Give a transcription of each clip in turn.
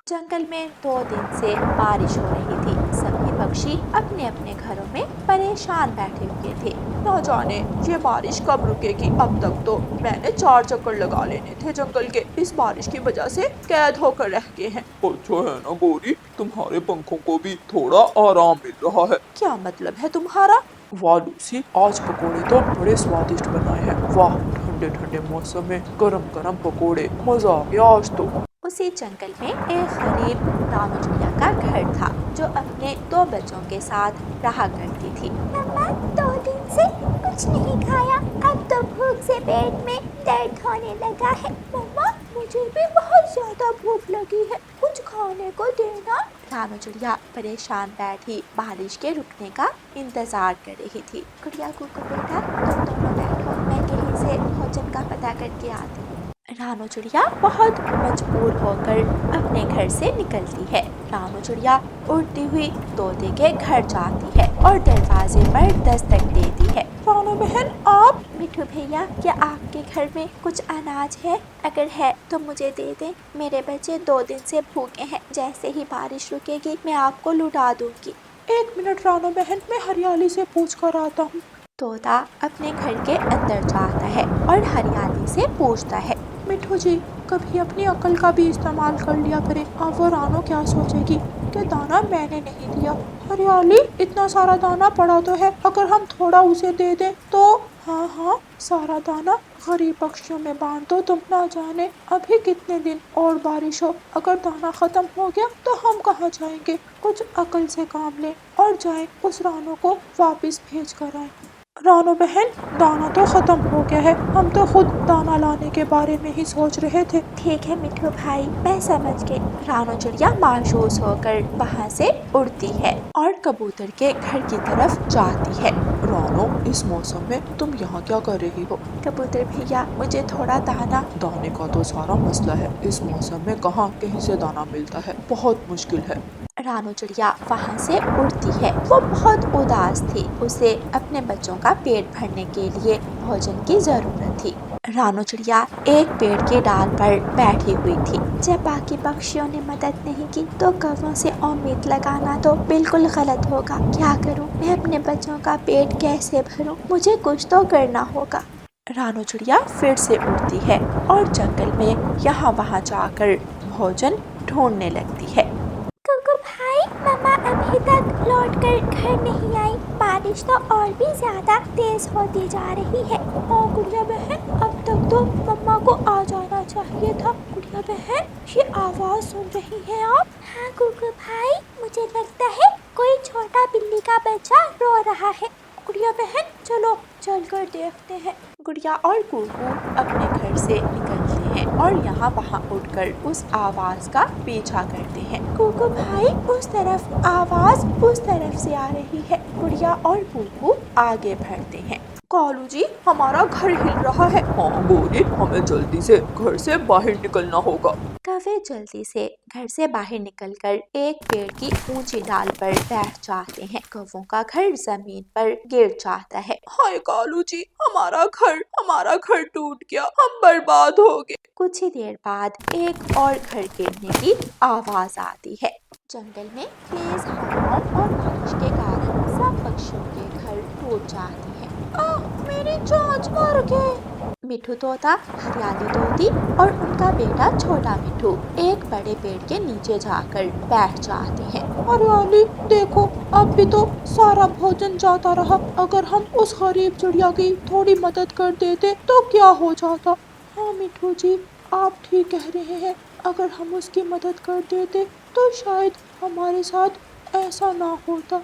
जंगल में 2 दिन से बारिश हो रही थी। सभी पक्षी अपने अपने घरों में परेशान बैठे हुए थे। ना जाने ये बारिश कब रुकेगी। अब तक तो मैंने 4 चक्कर लगा लेने थे जंगल के, इस बारिश की वजह से कैद होकर रह गए हैं। अच्छा है ना गौरी, तुम्हारे पंखों को भी थोड़ा आराम मिल रहा है। क्या मतलब है तुम्हारा? वाह लूसी, आज पकोड़े तो बड़े स्वादिष्ट बनाए हैं। वाह, ठंडे ठंडे मौसम में गरम गरम पकोड़े, मजा आ गया आज तो। उसी जंगल में एक गरीब रानू चिड़िया का घर था, जो अपने 2 बच्चों के साथ रहा करती थी। मम्मा, 2 दिन से कुछ नहीं खाया, अब तो भूख से पेट में दर्द होने लगा है। मम्मा, मुझे भी बहुत ज्यादा भूख लगी है, कुछ खाने को देना। रानू चिड़िया परेशान बैठी बारिश के रुकने का इंतजार कर रही थी। गुड़िया कुकू बेटा, तुम दोनों बैठो, मैं कहीं से भोजन का पता करके आती हूँ। रानू चिड़िया बहुत मजबूर होकर अपने घर से निकलती है। रानू चिड़िया उड़ती हुई तोते के घर जाती है और दरवाजे पर दस्तक देती है। रानू बहन, आप? मिठू भैया, क्या आपके घर में कुछ अनाज है? अगर है तो मुझे दे दें, मेरे बच्चे 2 दिन से भूखे हैं। जैसे ही बारिश रुकेगी मैं आपको लुटा दूंगी। 1 मिनट रानू बहन, मैं हरियाली से पूछ कर आता हूँ। तोता अपने घर के अंदर जाता है और हरियाली से पूछता है। मिठू जी, कभी अपनी अकल का भी इस्तेमाल कर लिया करें। अब वो रानो क्या सोचेगी कि दाना मैंने नहीं दिया। हरियाली, इतना सारा दाना पड़ा तो है, अगर हम थोड़ा उसे दे दें तो। हाँ हाँ, सारा दाना गरीब पक्षियों में बांट दो। तुम ना जाने अभी कितने दिन और बारिश हो, अगर दाना खत्म हो गया तो हम कहाँ जाएंगे। कुछ अकल से काम लें और जाएं, उस रानो को वापस भेज कर आए। रानो बहन, दाना तो खत्म हो गया है, हम तो खुद दाना लाने के बारे में ही सोच रहे थे। ठीक है मिठू भाई, मैं समझ गई। रानू चिड़िया मायूस होकर वहाँ से उड़ती है और कबूतर के घर की तरफ जाती है। रानो, इस मौसम में तुम यहाँ क्या कर रही हो? कबूतर भैया, मुझे थोड़ा दाना। दाने का तो सारा मसला है, इस मौसम में कहाँ कहीं से दाना मिलता है, बहुत मुश्किल है। रानू चिड़िया वहाँ से उड़ती है। वो बहुत उदास थी, उसे अपने बच्चों का पेट भरने के लिए भोजन की जरूरत थी। रानू चिड़िया एक पेड़ की डाल पर बैठी हुई थी। जब बाकी पक्षियों ने मदद नहीं की तो कौवों से उम्मीद लगाना तो बिल्कुल गलत होगा। क्या करूं, मैं अपने बच्चों का पेट कैसे भरूं? मुझे कुछ तो करना होगा। रानू चिड़िया फिर से उड़ती है और जंगल में यहाँ वहाँ जाकर भोजन ढूंढने लगती है। कुकू भाई, मम्मा अभी तक लौट कर घर नहीं आई। बारिश तो और भी ज्यादा तेज होती जा रही है। हाँ गुड़िया बहन, अब तक तो मम्मा को आ जाना चाहिए था। गुड़िया बहन, ये आवाज सुन रही हैं आप? हाँ कुकू भाई, मुझे लगता है कोई छोटा बिल्ली का बच्चा रो रहा है। गुड़िया बहन, चलो चलकर देखते हैं। गुड़िया और कुकू अपने घर से निकलते हैं और यहाँ वहाँ उड़कर उस आवाज का पीछा करते हैं। कुकू भाई, उस तरफ आवाज उस तरफ से आ रही है। गुड़िया और कुकू आगे बढ़ते हैं। कालू जी, हमारा घर हिल रहा है। हाँ गौरी, हमें जल्दी से घर से बाहर निकलना होगा। कौवे जल्दी से घर से बाहर निकलकर एक पेड़ की ऊंची डाल पर बैठ जाते हैं। कौवों का घर जमीन पर गिर जाता है। हाय कालू जी, हमारा घर टूट गया, हम बर्बाद हो गए। कुछ ही देर बाद एक और घर गिरने की आवाज आती है। जंगल में तेज हवाओं और बारिश के कारण सब पक्षियों के घर टूट जाते हैं। मेरी चोंच मर गए। मिठू तोता, हरियाली तोती और उनका बेटा छोटा मिठू एक बड़े पेड़ के नीचे जाकर बैठ जाते हैं। हरियाली, देखो अब भी तो सारा भोजन जाता रहा। अगर हम उस गरीब चिड़िया की थोड़ी मदद कर देते तो क्या हो जाता। हाँ मिठू जी, आप ठीक कह रहे हैं, अगर हम उसकी मदद कर देते तो शायद हमारे साथ ऐसा ना होता।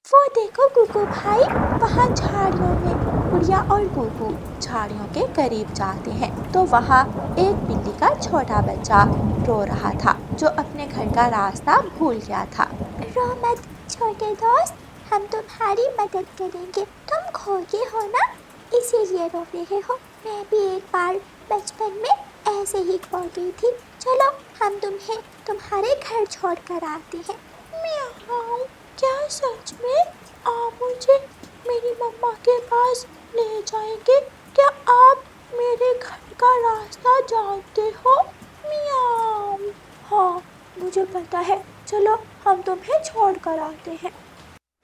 वो देखो कुकू भाई, वहाँ झाड़ियों में। गुड़िया और कुकू झाड़ियों के करीब जाते हैं तो वहाँ एक बिल्ली का छोटा बच्चा रो रहा था, जो अपने घर का रास्ता भूल गया था। रो मत छोटे दोस्त, हम तुम्हारी मदद करेंगे। तुम खो गए हो ना, इसीलिए रो रहे हो। मैं भी एक बार बचपन में ऐसे ही खो गई थी। चलो हम तुम्हें तुम्हारे घर छोड़ कर आते हैं। म्याऊं, क्या सच में आप मुझे मेरी मम्मा के पास ले जाएंगे? क्या आप मेरे घर का रास्ता जानते हो? म्याऊं। हाँ, मुझे पता है, चलो हम तुम्हें छोड़ कर आते हैं।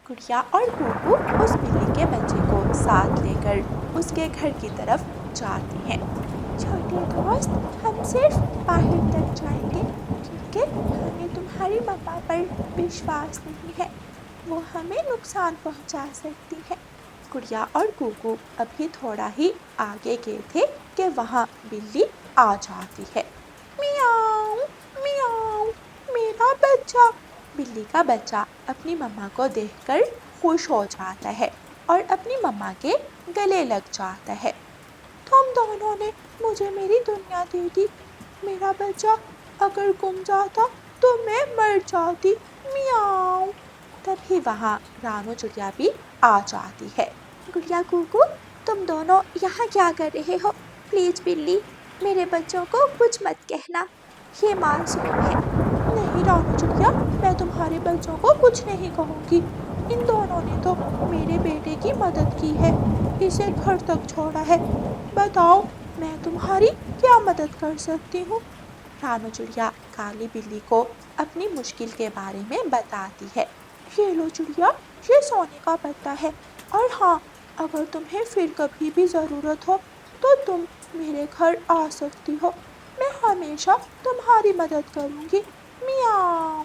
गुड़िया और कुकू उस बिल्ली के बच्चे को साथ लेकर उसके घर की तरफ जाती हैं। छोटे दोस्त, हम सिर्फ बाहर तक जाएंगे क्योंकि हमें तुम्हारी मम्मा पर विश्वास नहीं है, वो हमें नुकसान पहुंचा सकती है। गुड़िया और कुकू अभी थोड़ा ही आगे गए थे कि वहाँ बिल्ली आ जाती है। मियाऊ मियाऊ, मेरा बच्चा। बिल्ली का बच्चा अपनी मम्मा को देखकर खुश हो जाता है और अपनी मम्मा के गले लग जाता है। तुम दोनों ने मुझे मेरी दुनिया दे दी। मेरा बच्चा अगर गुम जाता तो मैं मर जाती। मियाऊ। तभी वहाँ रानू चिड़िया भी आ जाती है। गुड़िया कुकू, तुम दोनों यहाँ क्या कर रहे हो? प्लीज बिल्ली, मेरे बच्चों को कुछ मत कहना, ये मासूम है। नहीं रानू चिड़िया, मैं तुम्हारे बच्चों को कुछ नहीं कहूँगी। इन दोनों ने तो मेरे बेटे की मदद की है, इसे घर तक छोड़ा है। बताओ, मैं तुम्हारी क्या मदद कर सकती हूँ? रानू चिड़िया काली बिल्ली को अपनी मुश्किल के बारे में बताती है। ये लो चिड़िया, ये सोने का पत्ता है। और हाँ, अगर तुम्हें फिर कभी भी ज़रूरत हो तो तुम मेरे घर आ सकती हो। मैं हमेशा तुम्हारी मदद करूँगी। मियाऊ।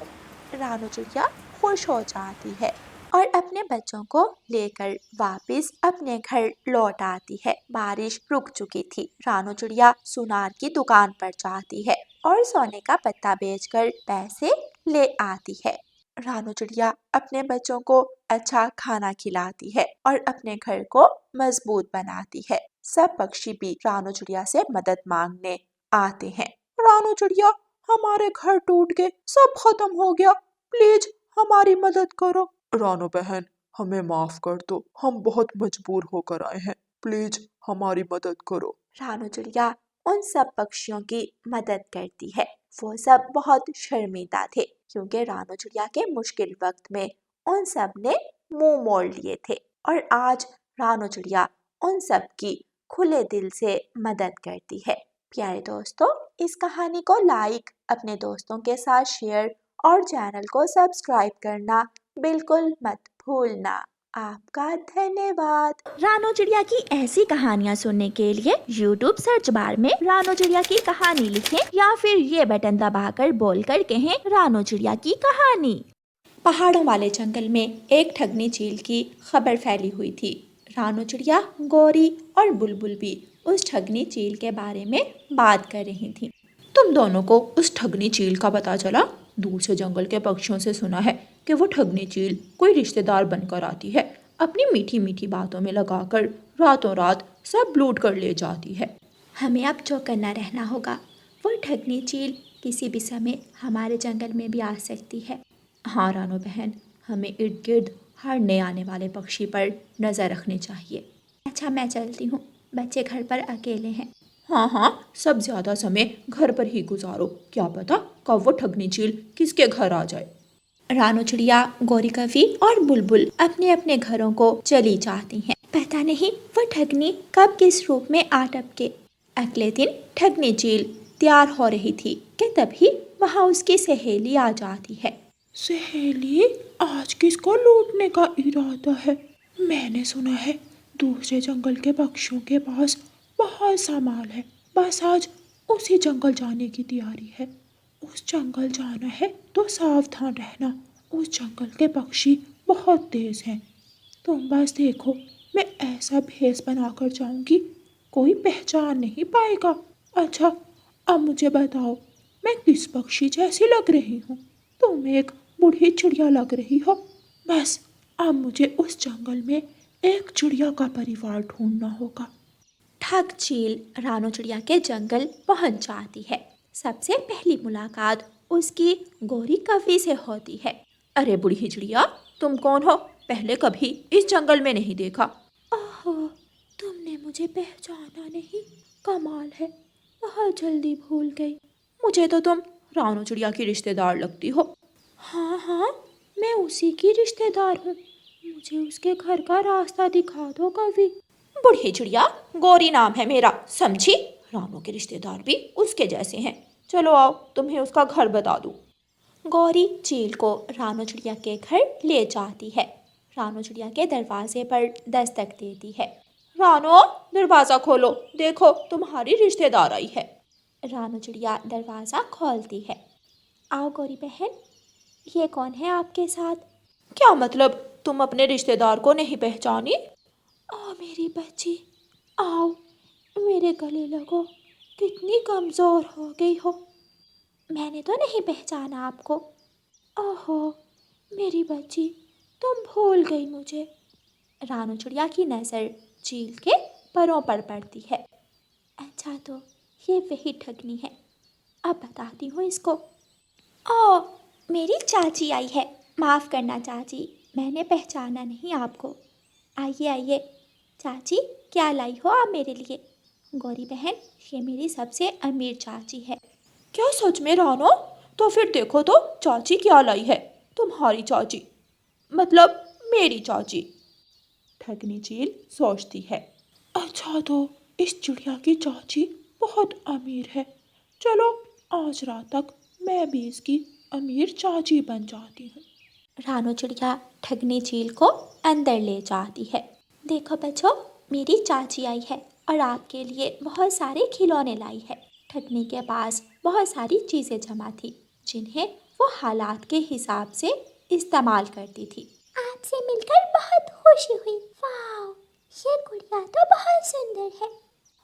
रानू चिड़िया खुश हो जाती है और अपने बच्चों को लेकर वापस अपने घर लौट आती है। बारिश रुक चुकी थी। रानू चिड़िया सुनार की दुकान पर जाती है और सोने का पत्ता बेचकर पैसे ले आती है। रानू चिड़िया अपने बच्चों को अच्छा खाना खिलाती है और अपने घर को मजबूत बनाती है। सब पक्षी भी रानू चिड़िया से मदद मांगने आते हैं। रानू चिड़िया, हमारे घर टूट के सब खत्म हो गया, प्लीज हमारी मदद करो। रानू बहन, हमें माफ कर दो, हम बहुत मजबूर होकर आए हैं, प्लीज हमारी मदद करो। रानू चिड़िया उन सब पक्षियों की मदद करती है। वो सब बहुत शर्मिंदा थे क्योंकि रानू चिड़िया के मुश्किल वक्त में उन सब ने मुंह मोड़ लिए थे और आज रानू चिड़िया उन सब की खुले दिल से मदद करती है। प्यारे दोस्तों, इस कहानी को लाइक, अपने दोस्तों के साथ शेयर और चैनल को सब्सक्राइब करना बिल्कुल मत भूलना। आपका धन्यवाद। रानू चिड़िया की ऐसी कहानियाँ सुनने के लिए YouTube सर्च बार में रानू चिड़िया की कहानी लिखें या फिर ये बटन दबाकर बोलकर कहें रानू चिड़िया की कहानी। पहाड़ों वाले जंगल में एक ठगनी चील की खबर फैली हुई थी। रानू चिड़िया, गौरी और बुलबुल भी उस ठगनी चील के बारे में बात कर रही थी। तुम दोनों को उस ठगनी चील का पता चला? दूसरे जंगल के पक्षियों से सुना है कि वो ठगनी चील कोई रिश्तेदार बनकर आती है, अपनी मीठी मीठी बातों में लगाकर रातों रात सब लूट कर ले जाती है। हमें अब जो करना रहना होगा, वो ठगनी चील किसी भी समय हमारे जंगल में भी आ सकती है। हाँ रानू बहन, हमें इर्द गिर्द हर नए आने वाले पक्षी पर नज़र रखनी चाहिए। अच्छा, मैं चलती हूँ, बच्चे घर पर अकेले हैं। हाँ हाँ, सब ज्यादा समय घर पर ही गुजारो, क्या पता कब वो ठगनी चील किसके घर आ जाए। रानू चिड़िया, गौरी कवि और बुलबुल अपने अपने घरों को चली जाती हैं। पता नहीं वो ठगनी कब किस रूप में आ टपके। अगले दिन ठगनी चील तैयार हो रही थी कि तभी वहाँ उसकी सहेली आ जाती है। सहेली, आज किसको लूटने का इरादा है? मैंने सुना है दूसरे जंगल के पक्षियों के पास बहुत सा माल है, बस आज उसी जंगल जाने की तैयारी है। उस जंगल जाना है तो सावधान रहना, उस जंगल के पक्षी बहुत तेज हैं। तुम बस देखो, मैं ऐसा भेष बनाकर जाऊंगी कोई पहचान नहीं पाएगा। अच्छा, अब मुझे बताओ, मैं किस पक्षी जैसी लग रही हूँ? तुम एक बूढ़ी चिड़िया लग रही हो। बस अब मुझे उस जंगल में एक चिड़िया का परिवार ढूंढना होगा। ठग चील रानू चिड़िया के जंगल पहुंच जाती है। सबसे पहली मुलाकात उसकी गौरी कवि से होती है। अरे बूढ़ी चिड़िया, तुम कौन हो? पहले कभी इस जंगल में नहीं देखा। ओहो, तुमने मुझे पहचाना नहीं, कमाल है, बहुत जल्दी भूल गई। मुझे तो तुम रानू चिड़िया की रिश्तेदार लगती हो। हाँ हाँ, मैं उसी की रिश्तेदार हूँ, मुझे उसके घर का रास्ता दिखा दो कवि। बूढ़ी चिड़िया, गौरी नाम है मेरा, समझी? रानू के रिश्तेदार भी उसके जैसे हैं। चलो आओ, तुम्हें उसका घर बता दूं। गौरी चील को रानू चिड़िया के घर ले जाती है। रानू चिड़िया के दरवाजे पर दस्तक देती है। रानू, दरवाजा खोलो, देखो तुम्हारी रिश्तेदार आई है। रानू चिड़िया दरवाजा खोलती है। आओ गौरी बहन, ये कौन है आपके साथ? क्या मतलब, तुम अपने रिश्तेदार को नहीं पहचानी? ओ मेरी बच्ची, आओ मेरे गले लगो, कितनी कमज़ोर हो गई हो। मैंने तो नहीं पहचाना आपको। ओहो मेरी बच्ची, तुम भूल गई मुझे। रानू चिड़िया की नज़र चील के परों पर पड़ती है। अच्छा तो ये वही ठगनी है, अब बताती हूँ इसको। ओ मेरी चाची आई है, माफ़ करना चाची, मैंने पहचाना नहीं आपको। आइए आइए चाची, क्या लाई हो आप मेरे लिए? गौरी बहन, ये मेरी सबसे अमीर चाची है। क्या सच में रानो? तो फिर देखो तो चाची क्या लाई है। तुम्हारी चाची मतलब मेरी चाची। ठगनी चील सोचती है। अच्छा तो इस चिड़िया की चाची बहुत अमीर है। चलो आज रात तक मैं भी इसकी अमीर चाची बन जाती हूँ। रानू चिड़िया ठगनी चील को अंदर ले जाती है। देखो बच्चों, मेरी चाची आई है और आपके लिए बहुत सारे खिलौने लाई है। ठगनी के पास बहुत सारी चीज़ें जमा थी जिन्हें वो हालात के हिसाब से इस्तेमाल करती थी। आपसे मिलकर बहुत खुशी हुई। वाह, ये गुड़िया तो बहुत सुंदर है।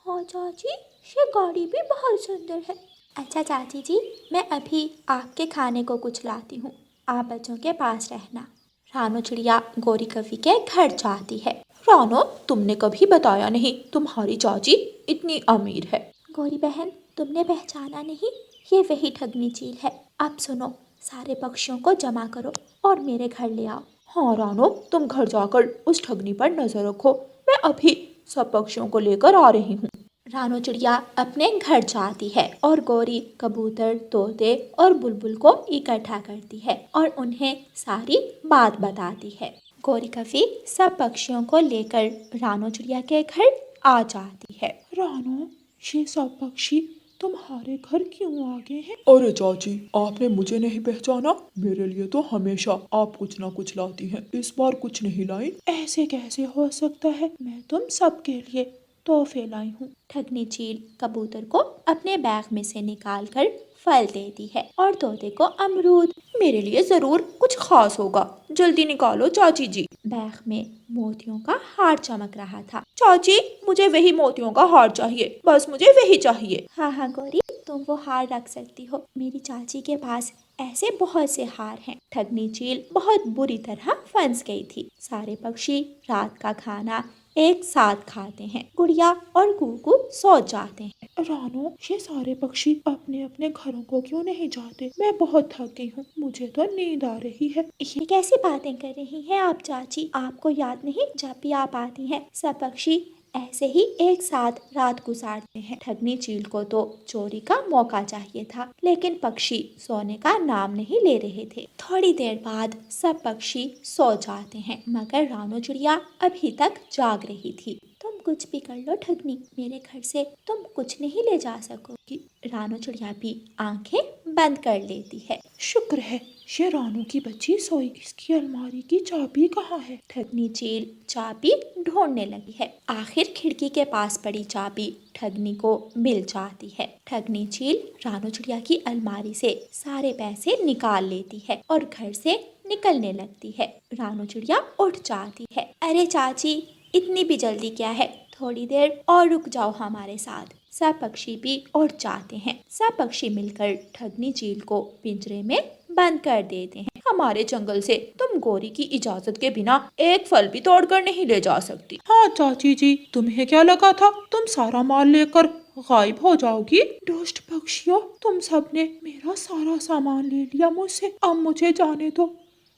हाँ चाची, ये गाड़ी भी बहुत सुंदर है। अच्छा चाची जी, मैं अभी आपके खाने को कुछ लाती हूँ, आप बच्चों के पास रहना। रानू चिड़िया गौरी कवि के घर जाती है। रानो, तुमने कभी बताया नहीं तुम्हारी चाची इतनी अमीर है। गौरी बहन, तुमने पहचाना नहीं, ये वही ठगनी चील है। अब सुनो, सारे पक्षियों को जमा करो और मेरे घर ले आओ। हाँ रानो, तुम घर जाकर उस ठगनी पर नजर रखो, मैं अभी सब पक्षियों को लेकर आ रही हूँ। रानू चिड़िया अपने घर जाती है और गौरी कबूतर, तोते और बुलबुल को इकट्ठा करती है और उन्हें सारी बात बताती है। गौरी कवि सब पक्षियों को लेकर रानू चिड़िया के घर आ जाती है। रानो, ये सब पक्षी तुम्हारे घर क्यों आ गए हैं? अरे चाची, आपने मुझे नहीं पहचाना? मेरे लिए तो हमेशा आप कुछ ना कुछ लाती हैं, इस बार कुछ नहीं लाई। ऐसे कैसे हो सकता है? मैं तुम सबके लिए तोहफे लाई हूँ। ठगनी चील कबूतर को अपने बैग में से निकालकर फल देती है और तोते को अमरूद। मेरे लिए जरूर कुछ खास होगा, जल्दी निकालो चाची जी। बैग में मोतियों का हार चमक रहा था। चाची, मुझे वही मोतियों का हार चाहिए, बस मुझे वही चाहिए। हाँ हाँ गौरी, तुम वो हार रख सकती हो, मेरी चाची के पास ऐसे बहुत से हार हैं। ठगनी चील बहुत बुरी तरह फंस गई थी। सारे पक्षी रात का खाना एक साथ खाते हैं। गुड़िया और कुकू सो जाते हैं। रानो, ये सारे पक्षी अपने अपने घरों को क्यों नहीं जाते? मैं बहुत थक गई हूँ, मुझे तो नींद आ रही है। ये कैसी बातें कर रही हैं आप चाची? आपको याद नहीं, जब भी आप आती हैं सब पक्षी ऐसे ही एक साथ रात गुजारते हैं। ठगनी चील को तो चोरी का मौका चाहिए था, लेकिन पक्षी सोने का नाम नहीं ले रहे थे। थोड़ी देर बाद सब पक्षी सो जाते हैं, मगर रानू चिड़िया अभी तक जाग रही थी। तुम कुछ भी कर लो ठगनी, मेरे घर से तुम कुछ नहीं ले जा सकोगी। रानू चिड़िया भी आंखें बंद कर लेती है। शुक्र है ये रानू की बच्ची सोई। इसकी अलमारी की चाबी कहाँ है? ठगनी चील चाबी ढूंढने लगी है। आखिर खिड़की के पास पड़ी चाबी ठगनी को मिल जाती है। ठगनी चील रानू चिड़िया की अलमारी से सारे पैसे निकाल लेती है और घर से निकलने लगती है। रानू चिड़िया उठ जाती है। अरे चाची, इतनी भी जल्दी क्या है, थोड़ी देर और रुक जाओ हमारे साथ। सब पक्षी भी उठ जाते हैं। सब पक्षी मिलकर ठगनी चील को पिंजरे में बंद कर देते हैं। हमारे जंगल से तुम गौरी की इजाजत के बिना एक फल भी तोड़कर नहीं ले जा सकती। हाँ चाची जी, तुम्हें क्या लगा था तुम सारा माल लेकर गायब हो जाओगी? दुष्ट पक्षियों, तुम सबने मेरा सारा सामान ले लिया मुझसे। अब मुझे जाने दो,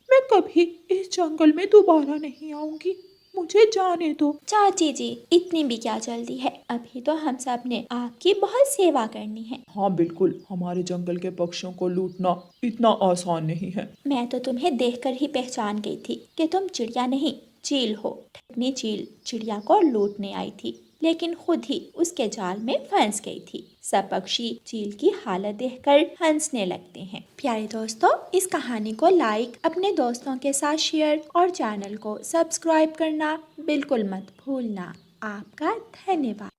मैं कभी इस जंगल में दोबारा नहीं आऊंगी। मुझे जाने दो। चाची जी, इतनी भी क्या जल्दी है, अभी तो हम सब ने आपकी बहुत सेवा करनी है। हाँ बिल्कुल, हमारे जंगल के पक्षियों को लूटना इतना आसान नहीं है। मैं तो तुम्हें देखकर ही पहचान गई थी कि तुम चिड़िया नहीं चील हो। ठगनी चील चिड़िया को लूटने आई थी, लेकिन खुद ही उसके जाल में फंस गई थी। सब पक्षी चील की हालत देखकर हंसने लगते हैं। प्यारे दोस्तों, इस कहानी को लाइक, अपने दोस्तों के साथ शेयर और चैनल को सब्सक्राइब करना बिल्कुल मत भूलना। आपका धन्यवाद।